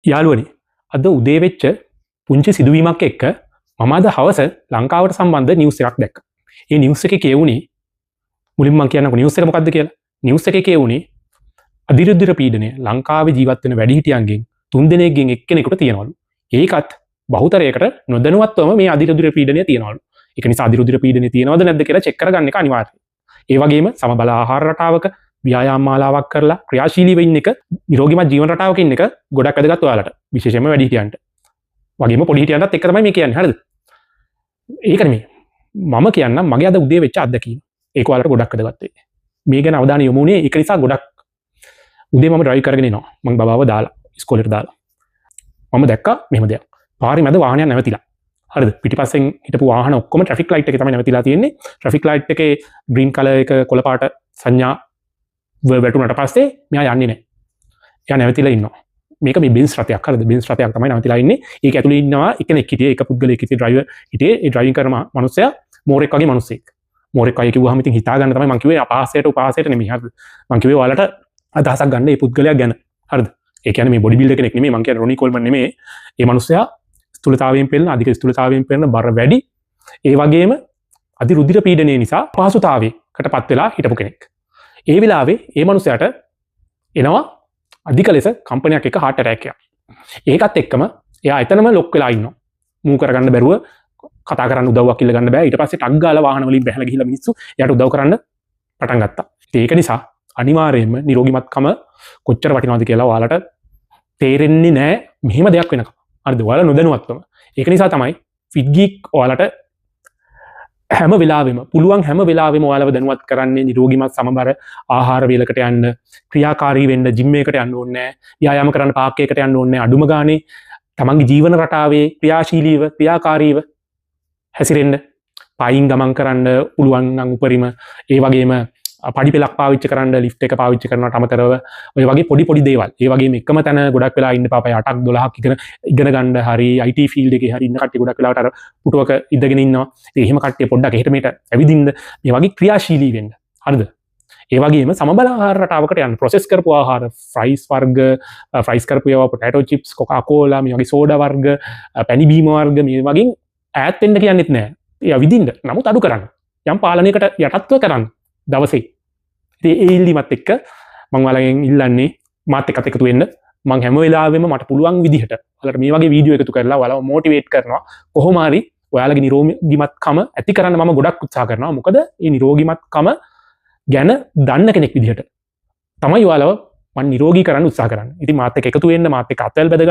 යාළුවනි අද උදේ වෙච්ච පුංචි සිදුවීමක් එක්ක මම අද හවස ලංකාවට සම්බන්ධ නිවුස් එකක් දැක්කා. ඒ නිවුස් එකේ කියවුනේ මුලින්ම මම කියන්නකෝ නිවුස් එක මොකක්ද කියලා. නිවුස් එකේ කියවුනේ අධිරුධිර පීඩනය ලංකාවේ ජීවත් වෙන වැඩිහිටියන්ගෙන් 3 දෙනෙක්ගෙන් එක්කෙනෙකුට තියෙනවලු. ඒකත් බහුතරයකට නොදැනුවත්වම මේ අධිරුධිර පීඩනය තියෙනවලු. ඒක නිසා අධිරුධිර පීඩනය තියෙනවද නැද්ද කියලා චෙක් කරගන්න එක අනිවාර්යයි. ඒ වගේම සමබල ආහාර රටාවක ව්‍යායාම මාලාවක් කරලා ක්‍රියාශීලීව ඉන්න එක නිරෝගීමත් ජීවන රටාවක ඉන්න එක ගොඩක් වැදගත් ඔයාලට විශේෂයෙන්ම වැඩිහිටියන්ට වගේම පොඩිහිටියන්ටත් එක තමයි මේ කියන්නේ හරිද ඒකනේ මම කියන්නම් මගේ අද උදේ වෙච්ච අත්දැකීම ඒක ඔයාලට ගොඩක් වැදගත් වෙයි මේ ගැන අවධානය යොමු වුණේ ඒක නිසා ගොඩක් උදේ මම ඩ්‍රයිව් කරගෙන එනවා මම බබාව දාලා ඉස්කෝලේට දාලා මම දැක්කා මෙහෙම දෙයක් පාරේ මැද වාහනයක් නැවතිලා හරිද පිටිපස්සෙන් හිටපු වාහන ඔක්කොම ට්‍රැෆික් ලයිට් එකේ තමයි නැවතිලා තියෙන්නේ ට්‍රැෆික් ලයිට් එකේ ග්‍රීන් කලර් එක කොළ පාට සංඥා වැටුනට පස්සේ මෙයා යන්නේ නැහැ. එයා නැවතිලා ඉන්නවා. මේක මේ බෙන්ස් රථයක් හරිද? බෙන්ස් රථයක් තමයි නැවතිලා ඉන්නේ. ඒක ඇතුලේ ඉන්නවා එකෙක් හිටියේ එක පුද්ගලයෙක් හිටියේ ඩ්‍රයිවර් හිටියේ. ඒ ඩ්‍රයිවිං කරන මනුස්සයා මෝරෙක් වගේ මනුස්සෙක්. මෝරෙක් වගේ කිව්වහම ඉතින් හිතා ගන්න තමයි මම කිව්වේ අපහාසයට උපහාසයට නෙමෙයි හරිද? මම කිව්වේ ඔයාලට අදහසක් ගන්න මේ පුද්ගලයා ගැන. හරිද? ඒ කියන්නේ මේ බොඩි බිල්ඩර් කෙනෙක් නෙමෙයි මම කියන්නේ රොනි කොල්මන් නෙමෙයි. මේ මනුස්සයා ස්ථූලතාවයෙන් පෙළෙන අධික ස්ථූලතාවයෙන් පෙළෙන බර වැඩි. ඒ වගේම අධිරුධිර පීඩනය නිසා අපහසුතාවයකටපත් වෙලා හිටපු කෙනෙක්. ඒ වෙලාවේ ඒ මනුස්සයාට එනවා අධික ලෙස කම්පනයක් එක හાર્ට් ඇටැක් එකක්. ඒකත් එක්කම එයා එතනම ලොක් වෙලා ඉන්නවා. මූ කරගන්න බැරුව කතා කරන්න උදව්වක් ඉල්ල ගන්න බෑ. ඊට පස්සේ ටක් ගාලා වාහන වලින් බැහැලා ගිහිල්ලා මිනිස්සු එයාට උදව් කරන්න පටන් ගත්තා. ඒක නිසා අනිවාර්යයෙන්ම නිරෝගීමත්කම කොච්චර වටිනවද කියලා ඔයාලට තේරෙන්නේ නැහැ මෙහෙම දෙයක් වෙනකම්. හරිද? ඔයාලා නොදැනුවත්වම. ඒක නිසා තමයි ෆිට් ගීක් ඔයාලට හැම වෙලාවෙම පුළුවන් හැම වෙලාවෙම ඔයාලව දැනුවත් කරන්නේ නිරෝගීමත් සමබර ආහාර වේලකට යන්න ක්‍රියාකාරී වෙන්න ජිම් එකකට යන්න ඕනේ නැහැ ව්‍යායාම කරන්න පාක් එකකට යන්න ඕනේ නැහැ අඩුම ගානේ තමන්ගේ ජීවන රටාවේ ක්‍රියාශීලීව ක්‍රියාකාරීව හැසිරෙන්න පයින් ගමන් කරන්න පුළුවන් නම් උපරිම ඒ වගේම පඩි පෙලක් පාවිච්චි කරන්න ලිෆ්ට් එක පාවිච්චි කරනවට අමතරව ඔය වගේ පොඩි දේවල් ඒ වගේම එකම තැන ගොඩක් වෙලා ඉන්න පාපය 8ක් 12ක් ඉගෙන ගන්න හරි IT ෆීල්ඩ් එකේ හරි ඉන්න කට්ටිය ගොඩක් වෙලාවට අර පුටුවක ඉඳගෙන ඉන්නවා ඉතින් එහෙම කට්ටිය පොඩ්ඩක් එහෙට මෙහෙට ඇවිදින්න මේ වගේ ක්‍රියාශීලී වෙන්න හරිද ඒ වගේම සමබල ආහාර රටාවකට යන්න ප්‍රොසෙස් කරපු ආහාර ෆ්‍රයිස් වර්ග ෆ්‍රයිස් කරපු ඒවා පොටැටෝ චිප්ස් කොකා කෝලා මේ වගේ සෝඩා වර්ග පැණි බීම වර්ග මේ වගේ ඈත් වෙන්න කියන්නෙත් නෑ ඒ අවිදින්න නමුත් අඩු කරන්න යම් පාලනයකට යටත්ව කරන්න දවසේ ඉතින් ඒ ඉල්ලීමත් එක්ක මම ඔයාලගෙන් ඉල්ලන්නේ මාත් එක්කත් එකතු වෙන්න මම හැම වෙලාවෙම මට පුළුවන් විදිහට ඔයාලට මේ වගේ වීඩියෝ එකතු කරලා ඔයාලව මොටිවේට් කරනවා කොහොම හරි ඔයාලගේ නිරෝගීමත්කම ඇති කරන්න මම ගොඩක් උත්සාහ කරනවා මොකද මේ නිරෝගීමත්කම ගැන දන්න කෙනෙක් විදිහට තමයි ඔයාලව මම නිරෝගී කරන්න උත්සාහ කරන්නේ ඉතින් මාත් එක්ක එකතු වෙන්න මාත් එක්ක අතල් බෙද